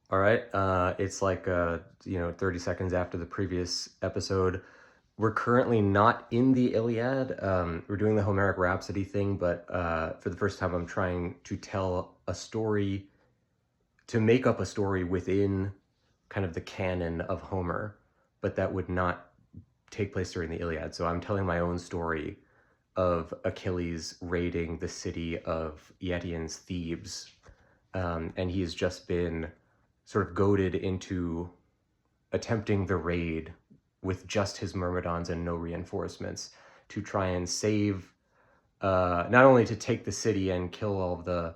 All right, it's like 30 seconds after the previous episode. We're currently not in the Iliad. We're doing the Homeric Rhapsody thing, but for the first time, I'm trying to tell a story, to make up a story within kind of the canon of Homer, but that would not take place during the Iliad. So I'm telling my own story of Achilles raiding the city of Eëtion's Thebes, and he has just been sort of goaded into attempting the raid with just his myrmidons and no reinforcements to try and save, not only to take the city and kill all of the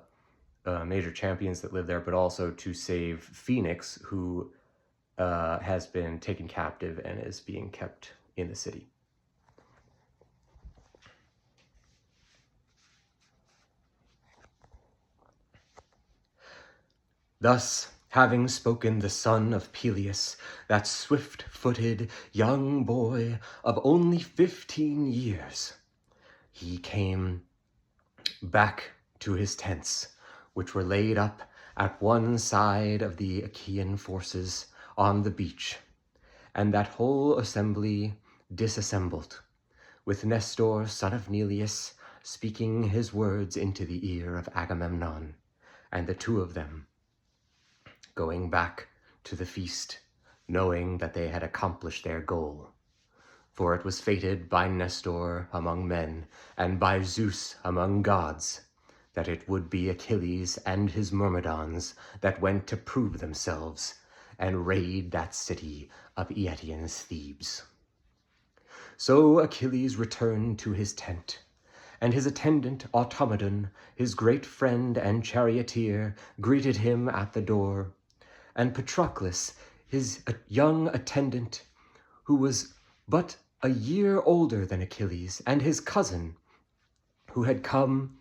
major champions that live there, but also to save Phoenix, who has been taken captive and is being kept in the city. Thus, having spoken the son of Peleus, that swift-footed young boy of only 15 years, he came back to his tents, which were laid up at one side of the Achaean forces on the beach, and that whole assembly disassembled, with Nestor, son of Neleus, speaking his words into the ear of Agamemnon, and the two of them going back to the feast, knowing that they had accomplished their goal. For it was fated by Nestor among men, and by Zeus among gods, that it would be Achilles and his myrmidons that went to prove themselves and raid that city of Eëtion's Thebes. So Achilles returned to his tent, and his attendant Automedon, his great friend and charioteer, greeted him at the door, and Patroclus, his young attendant, who was but a year older than Achilles, and his cousin, who had come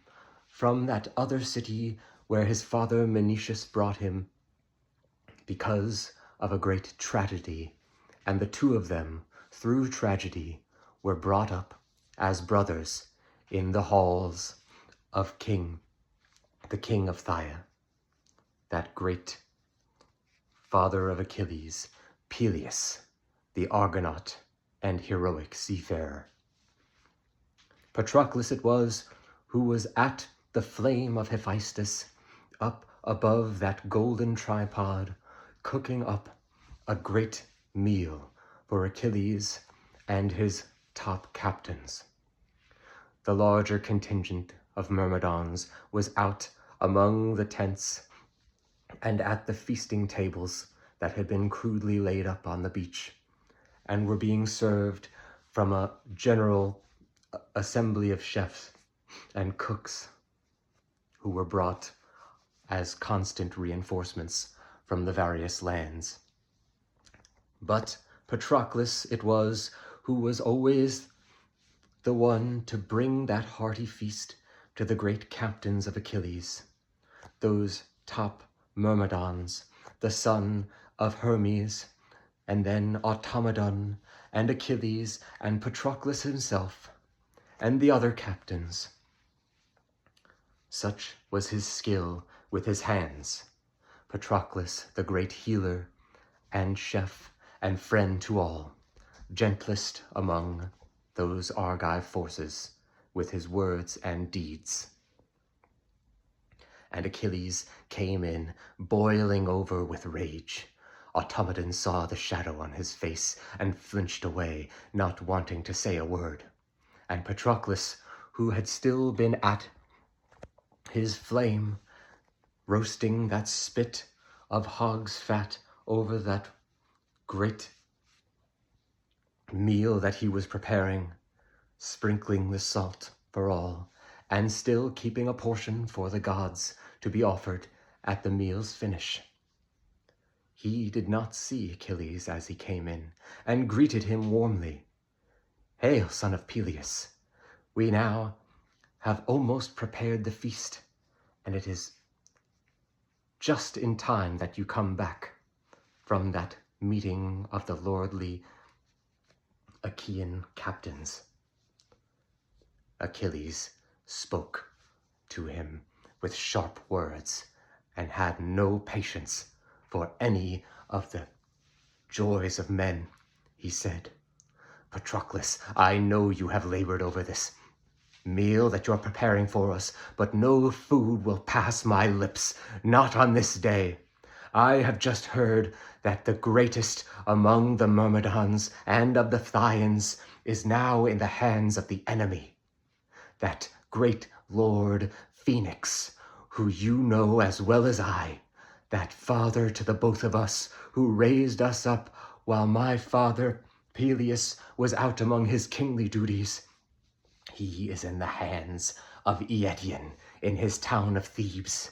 from that other city where his father Menetius brought him because of a great tragedy, and the two of them, through tragedy, were brought up as brothers in the halls of the king of Thebe, that great father of Achilles, Peleus, the Argonaut and heroic seafarer. Patroclus it was who was at the flame of Hephaestus, up above that golden tripod, cooking up a great meal for Achilles and his top captains. The larger contingent of myrmidons was out among the tents and at the feasting tables that had been crudely laid up on the beach, and were being served from a general assembly of chefs and cooks who were brought as constant reinforcements from the various lands. But Patroclus it was who was always the one to bring that hearty feast to the great captains of Achilles, those top myrmidons, the son of Hermes, and then Automedon, and Achilles, and Patroclus himself, and the other captains. Such was his skill with his hands, Patroclus, the great healer, and chef, and friend to all, gentlest among those Argive forces, with his words and deeds. And Achilles came in, boiling over with rage. Automedon saw the shadow on his face and flinched away, not wanting to say a word. And Patroclus, who had still been at his flame, roasting that spit of hog's fat over that great meal that he was preparing, sprinkling the salt for all, and still keeping a portion for the gods to be offered at the meal's finish. He did not see Achilles as he came in, and greeted him warmly. "Hail, son of Peleus! We now have almost prepared the feast, and it is just in time that you come back from that meeting of the lordly Achaean captains." Achilles spoke to him with sharp words, and had no patience for any of the joys of men, he said. Patroclus, I know you have labored over this meal that you're preparing for us, but no food will pass my lips, not on this day. I have just heard that the greatest among the Myrmidons and of the Thyians is now in the hands of the enemy. That great Lord Phoenix, who you know as well as I, that father to the both of us, who raised us up while my father Peleus was out among his kingly duties. He is in the hands of Eëtion in his town of Thebes,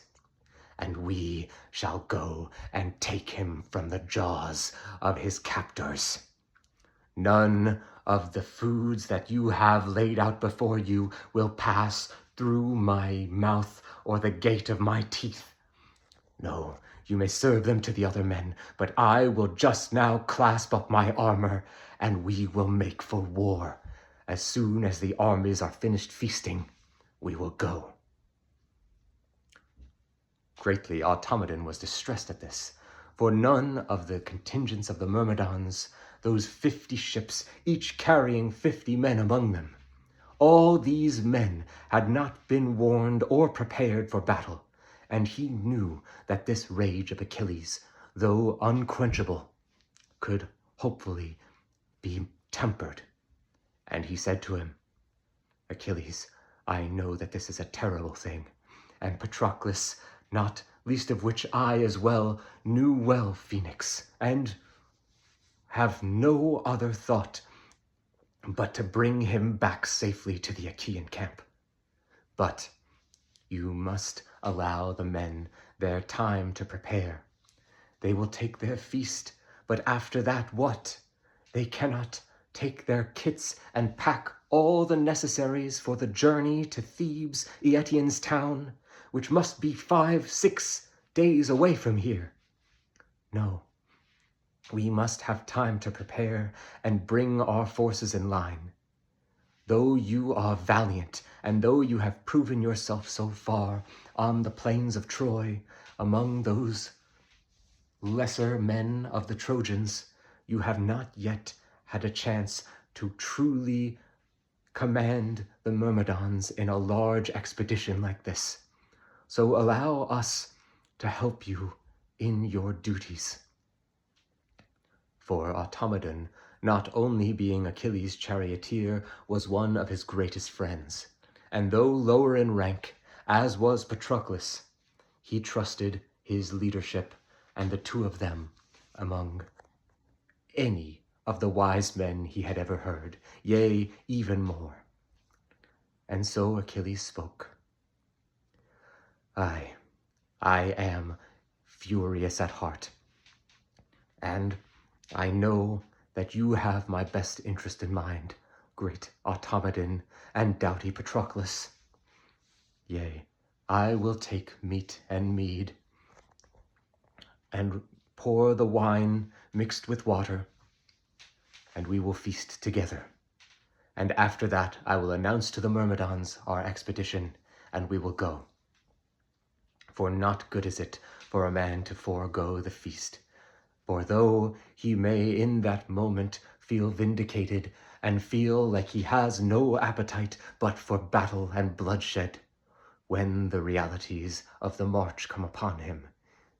and we shall go and take him from the jaws of his captors. None of the foods that you have laid out before you will pass through my mouth or the gate of my teeth. No, you may serve them to the other men, but I will just now clasp up my armor, and we will make for war. As soon as the armies are finished feasting, we will go. Greatly Automedon was distressed at this, for none of the contingents of the Myrmidons, those 50 ships, each carrying 50 men among them, all these men had not been warned or prepared for battle, and he knew that this rage of Achilles, though unquenchable, could hopefully be tempered. And he said to him, Achilles, I know that this is a terrible thing, and Patroclus, not least of which I as well knew well Phoenix, and have no other thought but to bring him back safely to the Achaean camp. But you must allow the men their time to prepare. They will take their feast, but after that what? They cannot take their kits and pack all the necessaries for the journey to Thebes, Eëtion's town, which must be 5-6 days away from here. No, we must have time to prepare and bring our forces in line. Though you are valiant, and though you have proven yourself so far on the plains of Troy, among those lesser men of the Trojans, you have not yet had a chance to truly command the Myrmidons in a large expedition like this. So allow us to help you in your duties. For Automedon, not only being Achilles' charioteer, was one of his greatest friends, and though lower in rank, as was Patroclus, he trusted his leadership and the two of them among any of the wise men he had ever heard, yea, even more. And so Achilles spoke. I am furious at heart, and I know that you have my best interest in mind, great Automedon and doughty Patroclus. Yea, I will take meat and mead, and pour the wine mixed with water, and we will feast together. And after that I will announce to the Myrmidons our expedition, and we will go. For not good is it for a man to forego the feast. For though he may in that moment feel vindicated and feel like he has no appetite but for battle and bloodshed, when the realities of the march come upon him,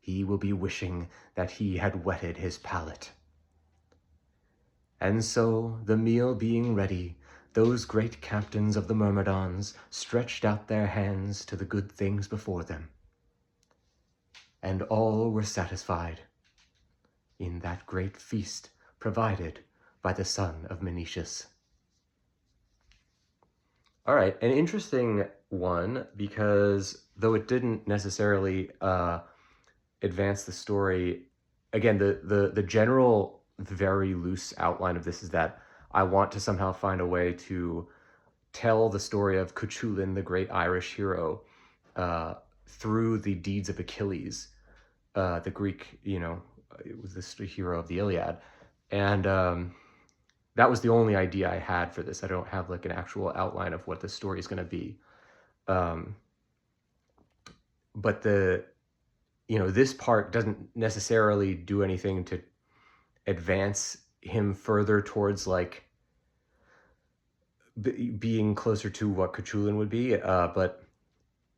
he will be wishing that he had whetted his palate. And so, the meal being ready, those great captains of the Myrmidons stretched out their hands to the good things before them, and all were satisfied in that great feast provided by the son of Menoetius. All right, an interesting one, because though it didn't necessarily advance the story, again, the general, very loose outline of this is that I want to somehow find a way to tell the story of Cú Chulainn, the great Irish hero, through the deeds of Achilles, the Greek, it was the hero of the Iliad. And that was the only idea I had for this. I don't have like an actual outline of what the story is going to be. But you know, this part doesn't necessarily do anything to advance him further towards like being closer to what Cú Chulainn would be. But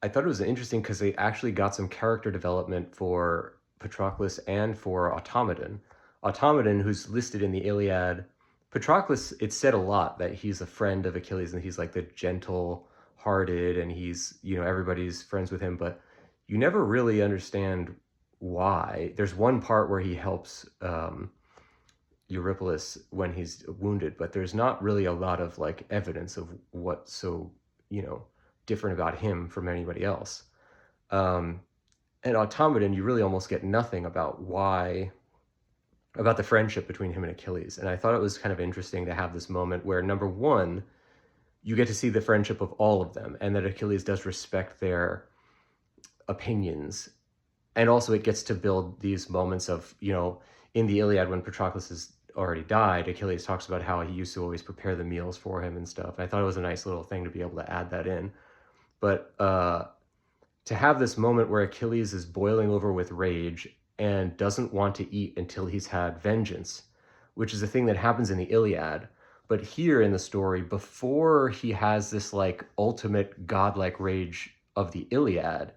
I thought it was interesting because they actually got some character development for Patroclus and for Automedon. Automedon, who's listed in the Iliad, Patroclus, it's said a lot that he's a friend of Achilles and he's like the gentle-hearted and he's, you know, everybody's friends with him, but you never really understand why. There's one part where he helps Eurypylus when he's wounded, but there's not really a lot of like evidence of what's so, you know, different about him from anybody else. And Automedon, you really almost get nothing about why, about the friendship between him and Achilles. And I thought it was kind of interesting to have this moment where, number one, you get to see the friendship of all of them and that Achilles does respect their opinions. And also it gets to build these moments of, you know, in the Iliad when Patroclus has already died, Achilles talks about how he used to always prepare the meals for him and stuff. And I thought it was a nice little thing to be able to add that in. But to have this moment where Achilles is boiling over with rage and doesn't want to eat until he's had vengeance, which is a thing that happens in the Iliad. But here in the story, before he has this like ultimate godlike rage of the Iliad,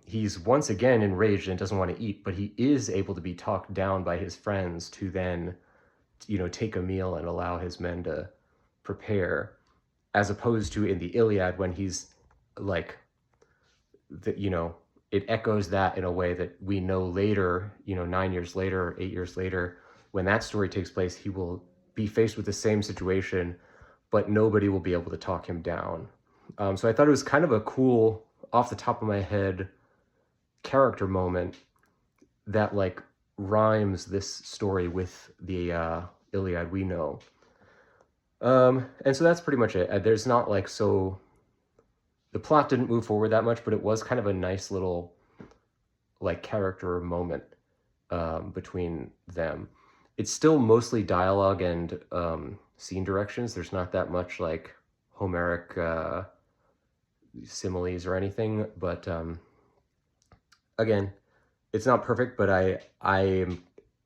he's once again enraged and doesn't want to eat, but he is able to be talked down by his friends to then, you know, take a meal and allow his men to prepare, as opposed to in the Iliad when he's like, you know, it echoes that in a way that we know later, you know, 9 years later or 8 years later, when that story takes place, he will be faced with the same situation, but nobody will be able to talk him down. So I thought it was kind of a cool, off the top of my head, character moment that like rhymes this story with the Iliad we know. And so that's pretty much it. There's not like so, the plot didn't move forward that much, but it was kind of a nice little like character moment between them. It's still mostly dialogue and scene directions. There's not that much like Homeric similes or anything, but again, it's not perfect, but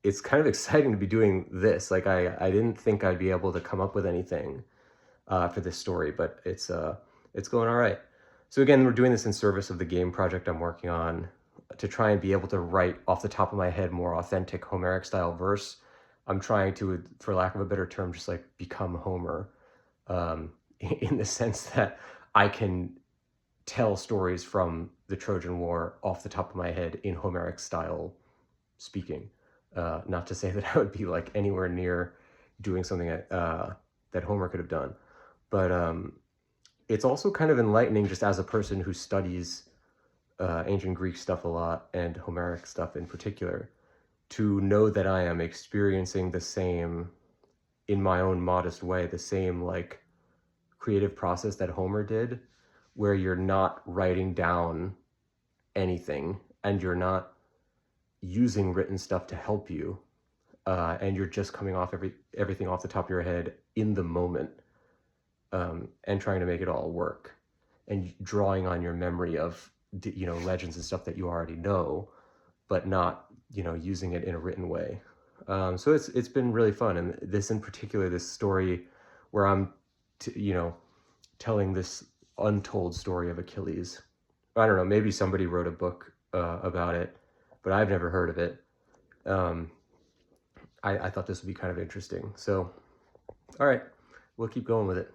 it's kind of exciting to be doing this. Like I didn't think I'd be able to come up with anything for this story, but it's going all right. So again, we're doing this in service of the game project I'm working on to try and be able to write off the top of my head more authentic Homeric style verse. I'm trying to, for lack of a better term, just like become Homer, in the sense that I can tell stories from the Trojan War off the top of my head in Homeric style speaking. Not to say that I would be like anywhere near doing something that Homer could have done, but it's also kind of enlightening just as a person who studies ancient Greek stuff a lot and Homeric stuff in particular, to know that I am experiencing the same, in my own modest way, the same like creative process that Homer did, where you're not writing down anything and you're not using written stuff to help you, and you're just coming off everything off the top of your head in the moment, and trying to make it all work and drawing on your memory of, you know, legends and stuff that you already know, but not, you know, using it in a written way. So it's been really fun. And this in particular, this story where I'm, you know, telling this untold story of Achilles. I don't know, maybe somebody wrote a book about it, but I've never heard of it. I thought this would be kind of interesting. So, all right, we'll keep going with it.